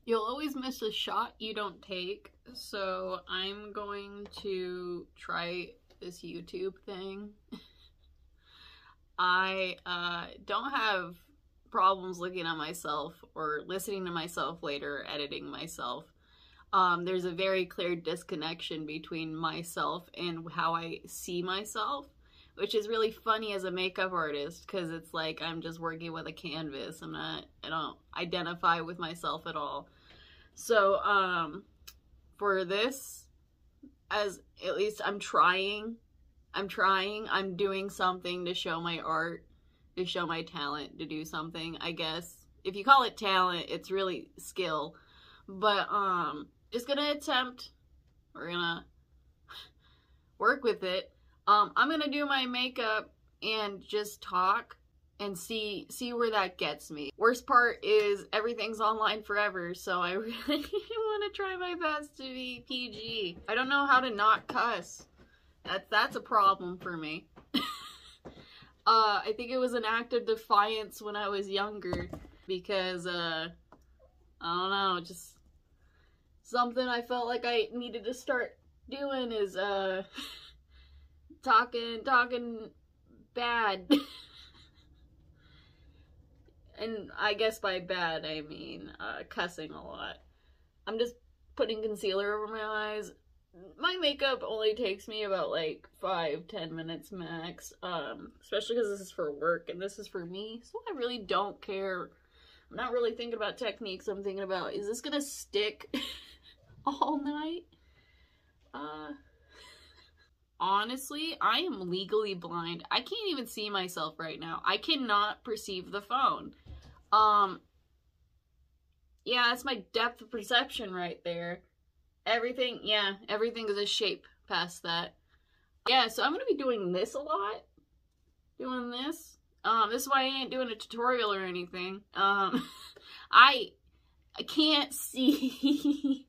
You'll always miss a shot you don't take, so I'm going to try this YouTube thing. I don't have problems looking at myself or listening to myself later, editing myself. There's a very clear disconnection between myself and how I see myself, which is really funny as a makeup artist, because it's like I'm just working with a canvas. I don't identify with myself at all. So, for this, at least I'm doing something to show my art, to show my talent, to do something, I guess. If you call it talent, it's really skill. But, just gonna attempt, we're gonna work with it. I'm gonna do my makeup and just talk and see where that gets me. Worst part is everything's online forever, so I really want to try my best to be PG. I don't know how to not cuss. That's a problem for me. I think it was an act of defiance when I was younger, because I don't know, just something I felt like I needed to start doing is talking bad. And I guess by bad I mean cussing a lot. I'm just putting concealer over my eyes. My makeup only takes me about like 5-10 minutes max, especially because this is for work and this is for me, so I really don't care. I'm not really thinking about techniques. I'm thinking about, is this gonna stick all night? Honestly, I am legally blind. I can't even see myself right now. I cannot perceive the phone. Yeah, that's my depth of perception right there. Everything is a shape past that. Yeah, so I'm gonna be doing this a lot. Doing this. This is why I ain't doing a tutorial or anything. I can't see.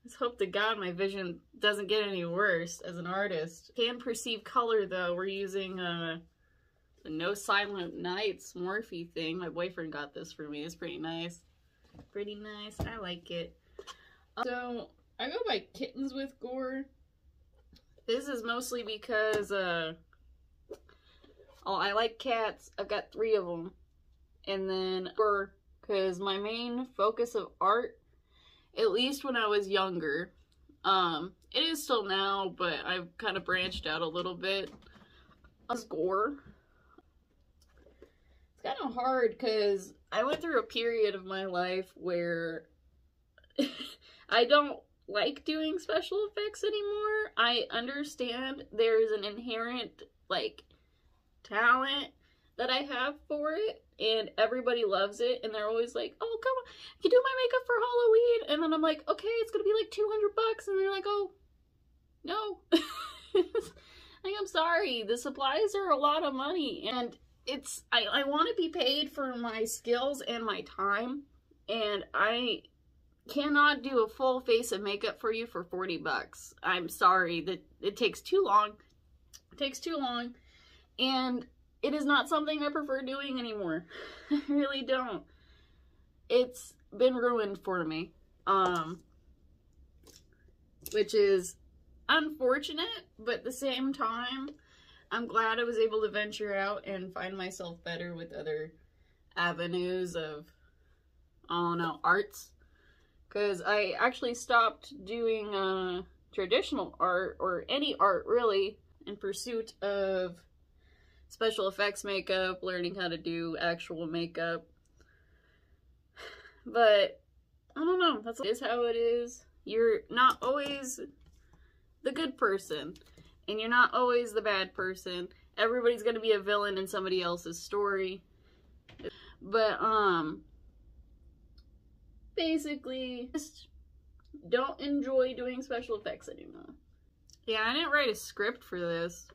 Let's hope to God my vision doesn't get any worse as an artist. Can perceive color though. We're using the No Silent Nights Morphe thing. My boyfriend got this for me. It's pretty nice. Pretty nice. I like it. So I go by KittensWithGore. This is mostly because I like cats. I've got 3 of them. And then because my main focus of art, at least when I was younger, it is still now, but I've kind of branched out a little bit. Gore. It's kind of hard because I went through a period of my life where I don't like doing special effects anymore. I understand there's an inherent, like, talent that I have for it, and everybody loves it, and they're always like, oh, come on, you do my makeup for Halloween, and then I'm like, okay, it's gonna be like $200, and they're like, oh, no. Like, I'm sorry, the supplies are a lot of money, and I want to be paid for my skills and my time, and I cannot do a full face of makeup for you for $40. I'm sorry, that it takes too long. It takes too long, and it is not something I prefer doing anymore. I really don't. It's been ruined for me, which is unfortunate, but at the same time, I'm glad I was able to venture out and find myself better with other avenues of, I don't know, arts. Because I actually stopped doing traditional art, or any art really, in pursuit of special effects makeup, learning how to do actual makeup. But, I don't know, that's how it is. You're not always the good person, and you're not always the bad person. Everybody's gonna be a villain in somebody else's story. But, basically, just don't enjoy doing special effects anymore. Yeah, I didn't write a script for this.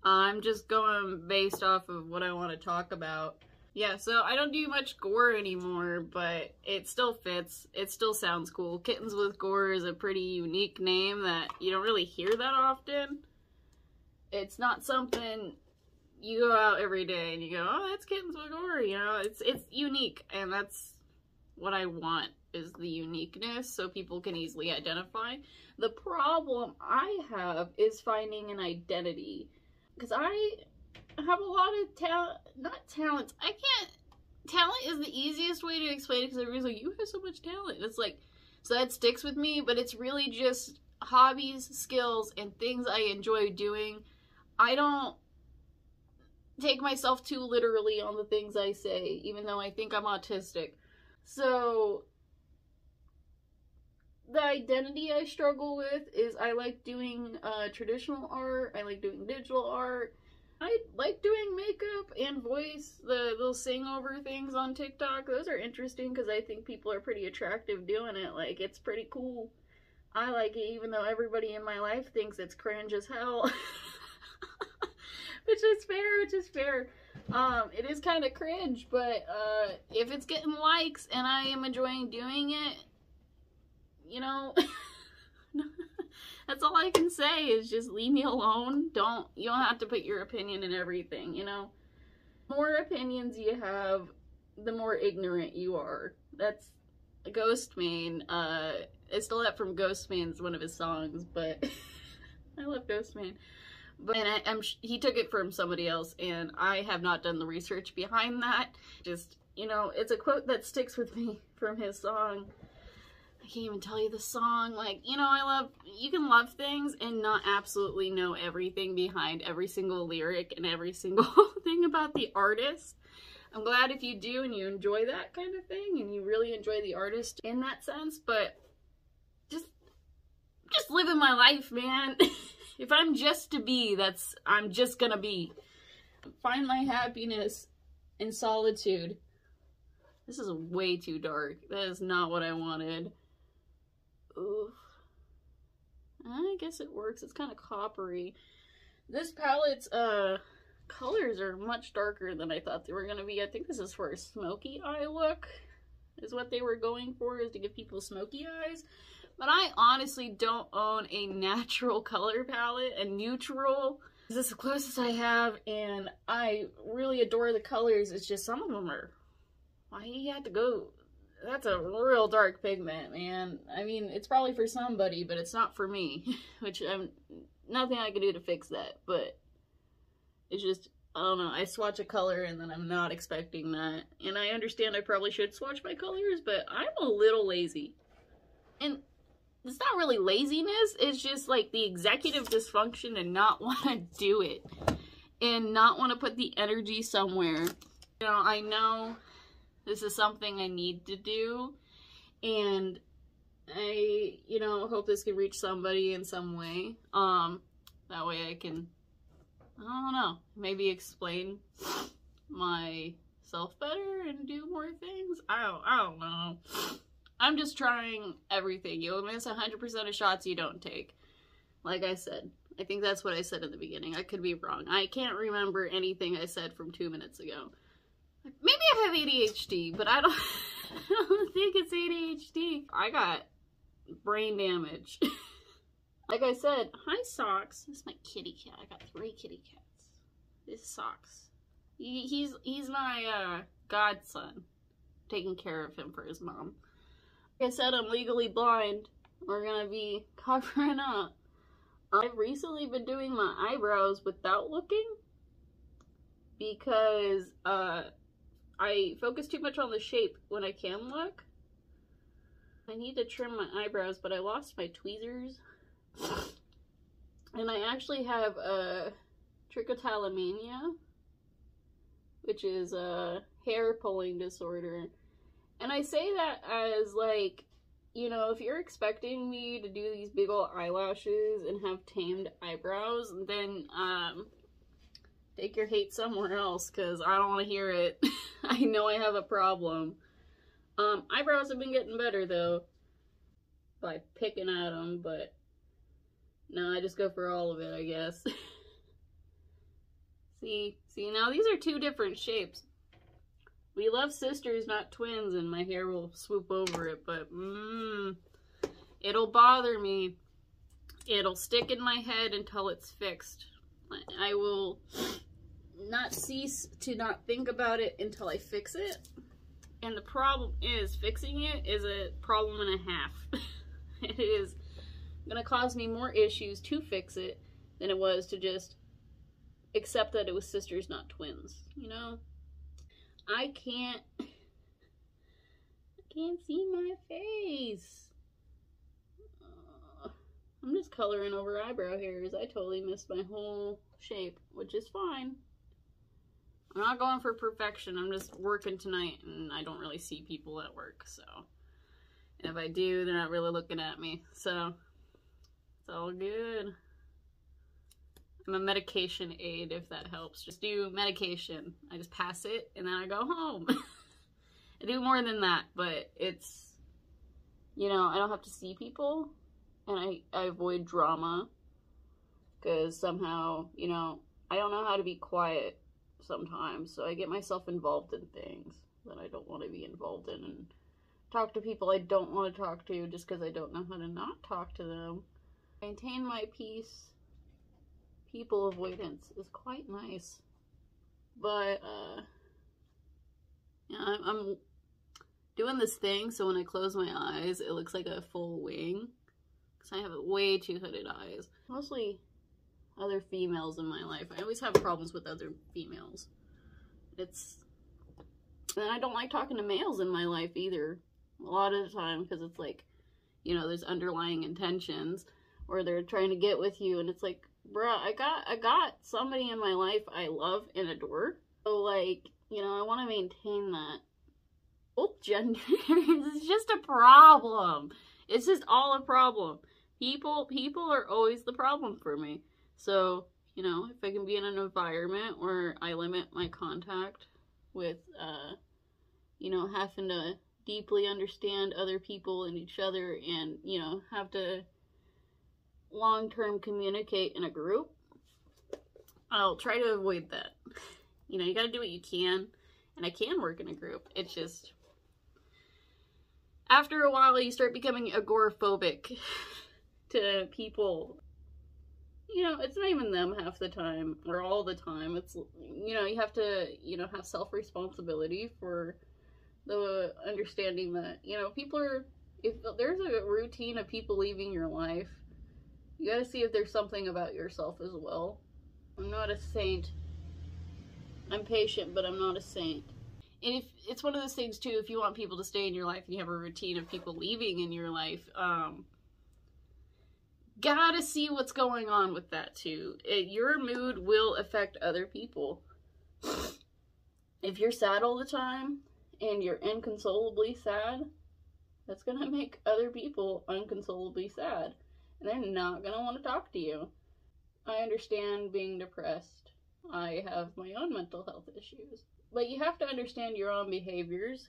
I'm just going based off of what I want to talk about. Yeah, so I don't do much gore anymore, but it still fits. It still sounds cool. KittensWithGore is a pretty unique name that you don't really hear that often. It's not something you go out every day and you go, oh, that's KittensWithGore, you know, it's unique, and that's what I want is the uniqueness so people can easily identify. The problem I have is finding an identity. Because I have a lot of talents. Talent is the easiest way to explain it, because everybody's like, you have so much talent. And it's like, so that sticks with me, but it's really just hobbies, skills, and things I enjoy doing. I don't take myself too literally on the things I say, even though I think I'm autistic. So the identity I struggle with is I like doing traditional art, I like doing digital art, I like doing makeup and voice, the little sing over things on TikTok. Those are interesting because I think people are pretty attractive doing it. Like, it's pretty cool. I like it even though everybody in my life thinks it's cringe as hell. Which is fair. It is kind of cringe, but if it's getting likes and I am enjoying doing it, you know, that's all I can say is just leave me alone. You don't have to put your opinion in everything, you know. The more opinions you have, the more ignorant you are. That's Ghostman. I stole that from Ghostman's one of his songs, but I love Ghostman. But he took it from somebody else, and I have not done the research behind that. Just, you know, it's a quote that sticks with me from his song. I can't even tell you the song. Like, you know, you can love things and not absolutely know everything behind every single lyric and every single thing about the artist. I'm glad if you do and you enjoy that kind of thing and you really enjoy the artist in that sense, but just living my life, man. If I'm just to be, I'm just gonna be. Find my happiness in solitude. This is way too dark. That is not what I wanted. Oof. I guess it works. It's kind of coppery. This palette's colors are much darker than I thought they were gonna be. I think this is for a smoky eye look, is what they were going for, is to give people smoky eyes. But I honestly don't own a natural color palette, a neutral. This is the closest I have, and I really adore the colors. It's just some of them are, why you have to go, that's a real dark pigment, man. I mean, it's probably for somebody, but it's not for me, which nothing I can do to fix that, but it's just, I don't know, I swatch a color and then I'm not expecting that. And I understand I probably should swatch my colors, but I'm a little lazy. And it's not really laziness, it's just like the executive dysfunction and not want to do it. And not want to put the energy somewhere. You know, I know this is something I need to do. And I, you know, hope this can reach somebody in some way. That way I can, I don't know, maybe explain myself better and do more things. I don't know. I'm just trying everything. You'll miss 100% of shots you don't take. Like I said. I think that's what I said in the beginning. I could be wrong. I can't remember anything I said from 2 minutes ago. Maybe I have ADHD, but I don't think it's ADHD. I got brain damage. Like I said, hi Socks. This is my kitty cat. I got 3 kitty cats. This is Socks. He's my godson. Taking care of him for his mom. Like I said, I'm legally blind. We're gonna be covering up. I've recently been doing my eyebrows without looking because I focus too much on the shape when I can look. I need to trim my eyebrows, but I lost my tweezers. And I actually have trichotillomania, which is a hair pulling disorder. And I say that as, like, you know, if you're expecting me to do these big old eyelashes and have tamed eyebrows, then, take your hate somewhere else, because I don't want to hear it. I know I have a problem. Eyebrows have been getting better, though, by picking at them, but no, I just go for all of it, I guess. See, now these are 2 different shapes. We love sisters, not twins, and my hair will swoop over it, but it'll bother me. It'll stick in my head until it's fixed. I will not cease to not think about it until I fix it. And the problem is, fixing it is a problem and a half. It is going to cause me more issues to fix it than it was to just accept that it was sisters, not twins, you know? I can't see my face. I'm just coloring over eyebrow hairs. I totally missed my whole shape, which is fine. I'm not going for perfection. I'm just working tonight, and I don't really see people at work, so. And if I do, they're not really looking at me, so it's all good. I'm a medication aid, if that helps. Just do medication. I just pass it, and then I go home. I do more than that, but it's, you know, I don't have to see people, and I avoid drama, because somehow, you know, I don't know how to be quiet sometimes, so I get myself involved in things that I don't want to be involved in, and talk to people I don't want to talk to just because I don't know how to not talk to them. Maintain my peace. People avoidance is quite nice, but yeah, I'm doing this thing so when I close my eyes it looks like a full wing, because I have way too hooded eyes. Mostly other females in my life. I always have problems with other females. And I don't like talking to males in my life either, a lot of the time, because it's like, you know, there's underlying intentions, or they're trying to get with you, and it's like, bruh, I got somebody in my life I love and adore, so, like, you know, I want to maintain that. Both genders is just a problem. It's just all a problem. People are always the problem for me. So, you know, if I can be in an environment where I limit my contact with, you know, having to deeply understand other people and each other, and, you know, have to long-term communicate in a group, I'll try to avoid that. You know, you gotta do what you can, and I can work in a group. It's just, after a while, you start becoming agoraphobic to people. You know, it's not even them half the time, or all the time. It's, you know, you have to, you know, have self-responsibility for the understanding that, you know, people are, if there's a routine of people leaving your life, you gotta see if there's something about yourself as well. I'm not a saint. I'm patient, but I'm not a saint. And if it's one of those things too, if you want people to stay in your life and you have a routine of people leaving in your life, gotta see what's going on with that too. Your mood will affect other people. If you're sad all the time and you're inconsolably sad, that's gonna make other people inconsolably sad, and they're not gonna want to talk to you. I understand being depressed. I have my own mental health issues, but you have to understand your own behaviors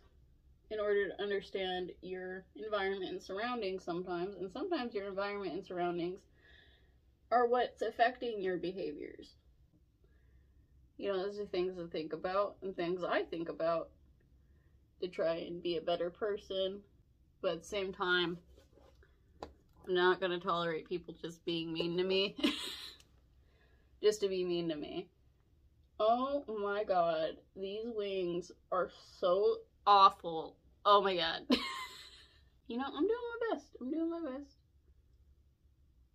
in order to understand your environment and surroundings sometimes, and sometimes your environment and surroundings are what's affecting your behaviors. You know, those are things to think about, and things I think about to try and be a better person, but at the same time, I'm not gonna tolerate people just being mean to me. Just to be mean to me. Oh my god, these wings are so awful. Oh my god. You know, I'm doing my best. I'm doing my best.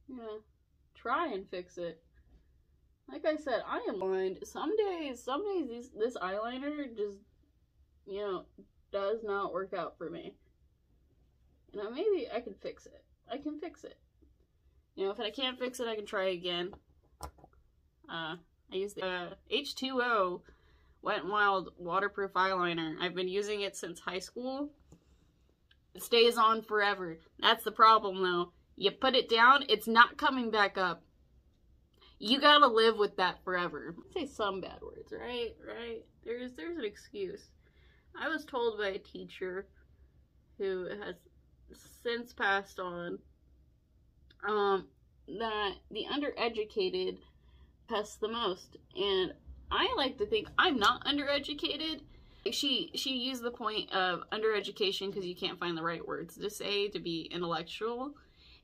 I'm gonna try and fix it. Like I said, I am blind. Some days this eyeliner just, you know, does not work out for me. You know, maybe I can fix it. I can fix it. You know, if I can't fix it, I can try again. I use the H2O Wet n Wild waterproof eyeliner. I've been using it since high school. It stays on forever. That's the problem, though. You put it down, it's not coming back up. You gotta live with that forever. Say some bad words, right? Right? There's an excuse. I was told by a teacher who has since passed on, that the undereducated pest the most, and I like to think I'm not undereducated. She used the point of undereducation because you can't find the right words to say to be intellectual,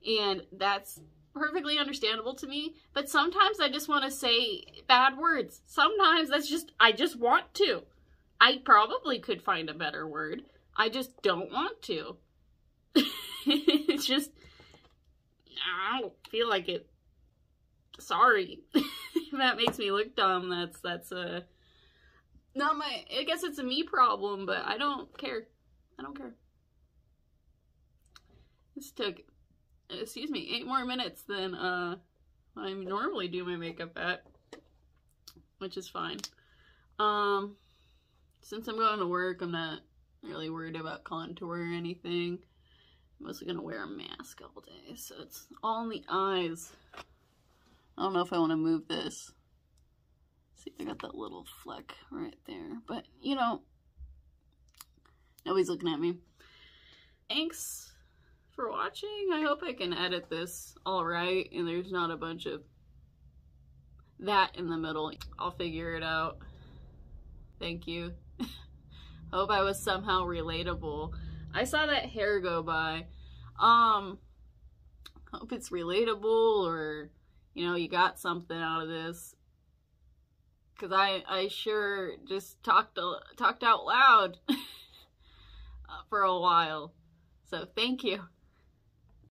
and that's perfectly understandable to me, but sometimes I just want to say bad words. Sometimes that's just, I just want to. I probably could find a better word. I just don't want to. It's just, I don't feel like it. Sorry. If that makes me look dumb, that's not my, I guess it's a me problem, but I don't care. I don't care. This took, excuse me, 8 more minutes than I normally do my makeup at, which is fine. Since I'm going to work, I'm not really worried about contour or anything. I'm mostly gonna wear a mask all day, so it's all in the eyes. I don't know if I want to move this. See, I got that little fleck right there, but you know, nobody's looking at me. Thanks for watching. I hope I can edit this all right and there's not a bunch of that in the middle. I'll figure it out. Thank you. Hope I was somehow relatable. I saw that hair go by. Hope it's relatable, or you know, you got something out of this. Cause I sure just talked out loud for a while. So thank you.